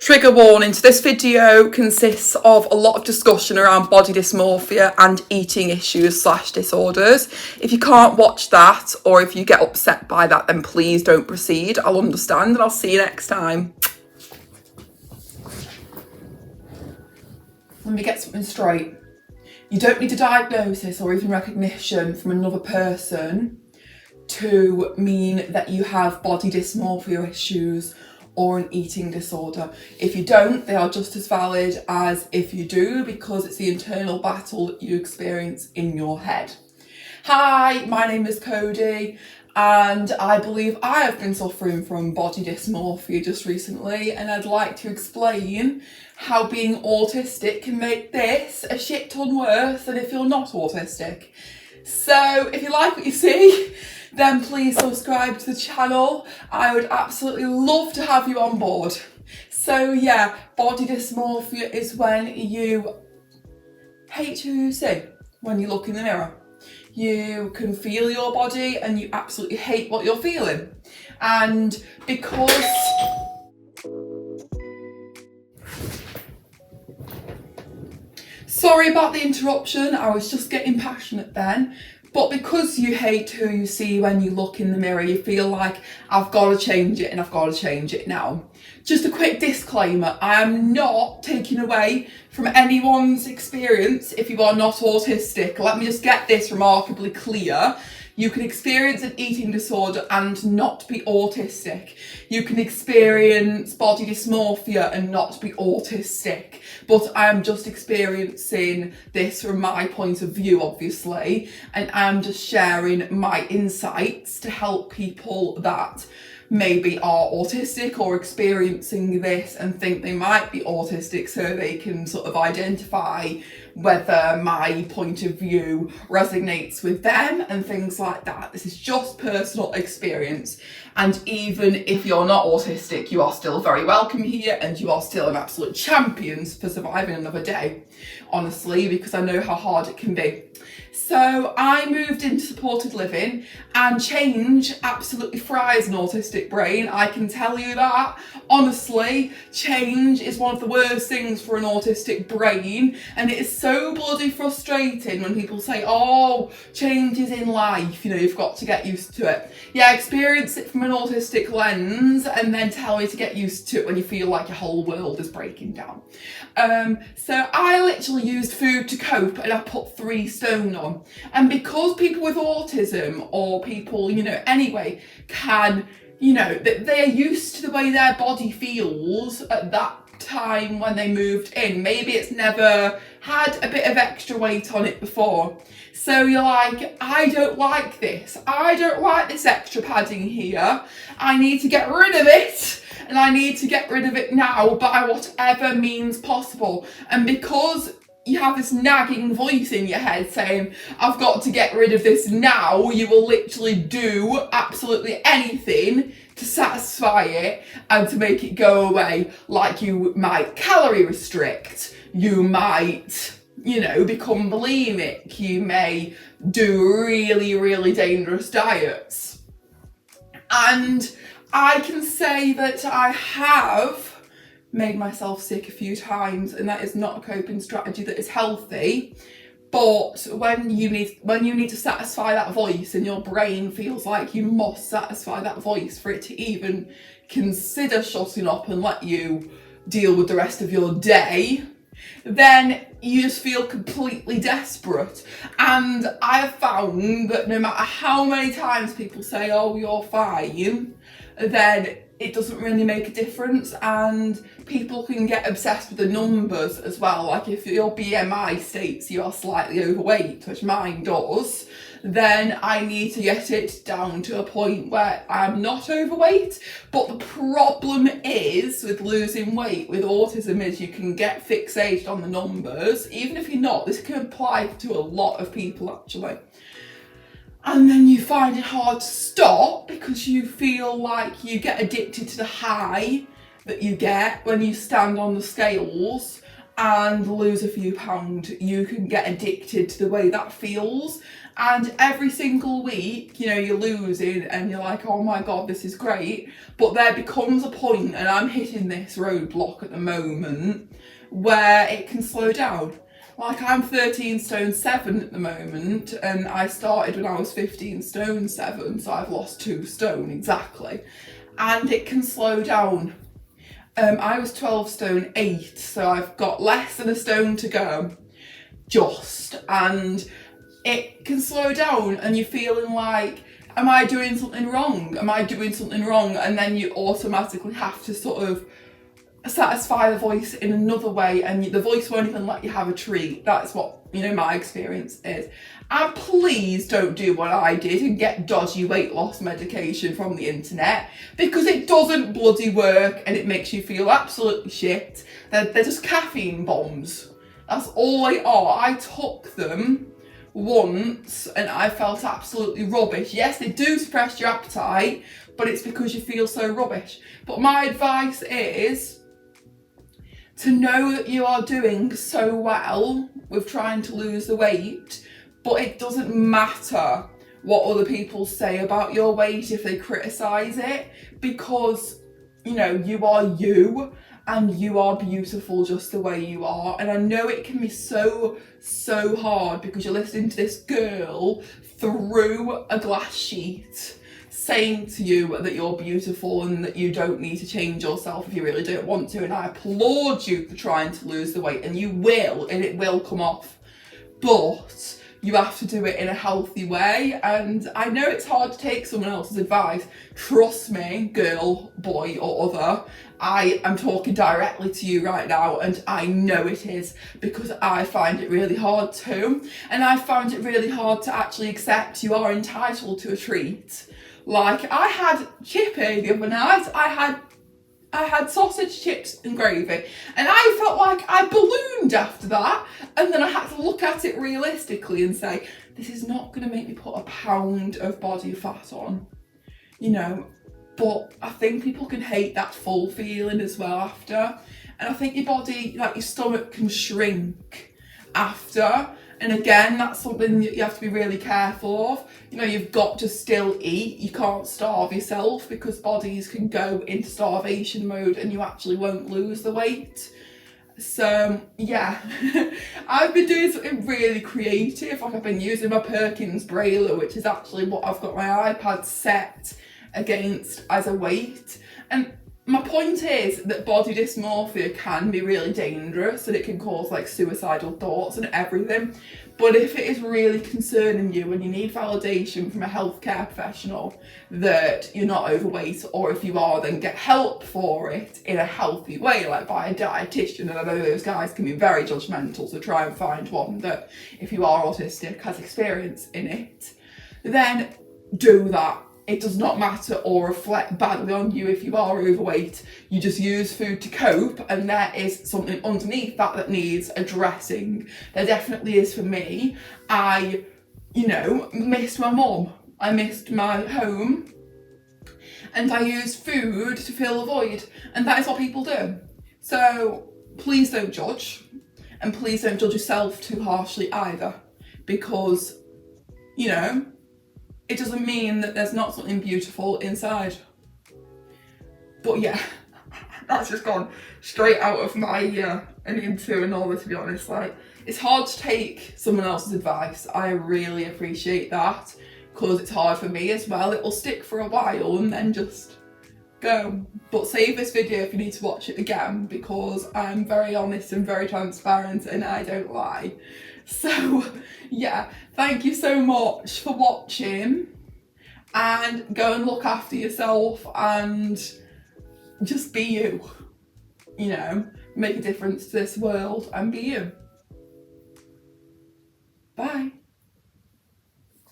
Trigger warning, so this video consists of a lot of discussion around body dysmorphia and eating issues / disorders. If you can't watch that, or if you get upset by that, then please don't proceed. I'll understand, and I'll see you next time. Let me get something straight. You don't need a diagnosis or even recognition from another person to mean that you have body dysmorphia issues or an eating disorder. If you don't, they are just as valid as if you do, because it's the internal battle that you experience in your head. Hi, my name is Cody, and I believe I have been suffering from body dysmorphia just recently, and I'd like to explain how being autistic can make this a shit ton worse than if you're not autistic. So if you like what you see, then please subscribe to the channel. I would absolutely love to have you on board. So yeah, body dysmorphia is when you hate who you see when you look in the mirror. You can feel your body and you absolutely hate what you're feeling. And because sorry about the interruption, I was just getting passionate then. But because you hate who you see when you look in the mirror, you feel like, I've got to change it and I've got to change it now. Just a quick disclaimer, I am not taking away from anyone's experience if you are not autistic. Let me just get this remarkably clear. You can experience an eating disorder and not be autistic. You can experience body dysmorphia and not be autistic. But I am just experiencing this from my point of view, obviously, and I'm just sharing my insights to help people that maybe are autistic or experiencing this and think they might be autistic, so they can sort of identify whether my point of view resonates with them and things like that. This is just personal experience, and even if you're not autistic, you are still very welcome here, and you are still an absolute champion for surviving another day, honestly, because I know how hard it can be. So I moved into supported living, and change absolutely fries an autistic brain, I can tell you that. Honestly, change is one of the worst things for an autistic brain, and it is so bloody frustrating when people say, oh, change is in life, you know, you've got to get used to it. Yeah, experience it from an autistic lens and then tell me to get used to it when you feel like your whole world is breaking down. So I literally used food to cope, and I put 3 stone on. And because people with autism, or people, you know, anyway, can, you know, they are used to the way their body feels at that time when they moved in. Maybe it's never had a bit of extra weight on it before. So you're like, I don't like this. I don't like this extra padding here. I need to get rid of it. And I need to get rid of it now by whatever means possible. And because you have this nagging voice in your head saying, I've got to get rid of this now, you will literally do absolutely anything to satisfy it and to make it go away. Like you might calorie restrict, you might, you know, become bulimic, you may do really, really dangerous diets. And I can say that I have made myself sick a few times, and that is not a coping strategy that is healthy. But when you need to satisfy that voice, and your brain feels like you must satisfy that voice for it to even consider shutting up and let you deal with the rest of your day, then you just feel completely desperate. And I have found that no matter how many times people say, oh, you're fine, then it doesn't really make a difference, and people can get obsessed with the numbers as well. Like if your BMI states you are slightly overweight, which mine does, then I need to get it down to a point where I'm not overweight. But the problem is with losing weight with autism is you can get fixated on the numbers. Even if you're not, this can apply to a lot of people actually. And then you find it hard to stop because you feel like you get addicted to the high that you get when you stand on the scales and lose a few pounds. You can get addicted to the way that feels, And every single week, you know, you're losing and you're like, oh my God, this is great. But there becomes a point, and I'm hitting this roadblock at the moment, where it can slow down. Like, I'm 13 stone 7 at the moment, and I started when I was 15 stone 7, so I've lost 2 stone exactly. And it can slow down. I was 12 stone 8, so I've got less than a stone to go, and it can slow down and you're feeling like, am I doing something wrong? Am I doing something wrong? And then you automatically have to sort of satisfy the voice in another way, and the voice won't even let you have a treat. That's what, you know, my experience is. And please don't do what I did and get dodgy weight loss medication from the internet, because it doesn't bloody work and it makes you feel absolutely shit. They're just caffeine bombs. That's all they are. I took them once and I felt absolutely rubbish. Yes, they do suppress your appetite, but it's because you feel so rubbish. But my advice is to know that you are doing so well with trying to lose the weight, but it doesn't matter what other people say about your weight if they criticise it, because, you know, you are you and you are beautiful just the way you are. And I know it can be so hard because you're listening to this girl through a glass sheet saying to you that you're beautiful and that you don't need to change yourself if you really don't want to. And I applaud you for trying to lose the weight, and you will, and it will come off. But you have to do it in a healthy way. And I know it's hard to take someone else's advice. Trust me, girl, boy, or other, I am talking directly to you right now, and I know it is, because I find it really hard too. And I found it really hard to actually accept you are entitled to a treat. Like, I had chippy the other night. I had sausage, chips and gravy, and I felt like I ballooned after that. And then I had to look at it realistically and say, this is not going to make me put a pound of body fat on, you know. But I think people can hate that full feeling as well after. And I think your body, like your stomach, can shrink after. And again, that's something that you have to be really careful of. You know, you've got to still eat. You can't starve yourself, because bodies can go into starvation mode and you actually won't lose the weight. So yeah, I've been doing something really creative. Like, I've been using my Perkins Brailler, which is actually what I've got my iPad set against as a weight. And my point is that body dysmorphia can be really dangerous, and it can cause like suicidal thoughts and everything. But if it is really concerning you and you need validation from a healthcare professional that you're not overweight, or if you are, then get help for it in a healthy way, like by a dietitian. And I know those guys can be very judgmental, so try and find one that, if you are autistic, has experience in it. Then do that. It does not matter or reflect badly on you if you are overweight. You just use food to cope, and there is something underneath that needs addressing. There definitely is for me. I, you know, missed my mum. I missed my home, and I used food to fill the void, and that is what people do. So please don't judge, and please don't judge yourself too harshly either, because, you know, it doesn't mean that there's not something beautiful inside. But yeah, that's just gone straight out of my and into another, to be honest. Like, it's hard to take someone else's advice. I really appreciate that, because it's hard for me as well. It will stick for a while and then just go. But save this video if you need to watch it again, because I'm very honest and very transparent and I don't lie. So yeah, thank you so much for watching, and go and look after yourself and just be you, you know, make a difference to this world and be you. Bye.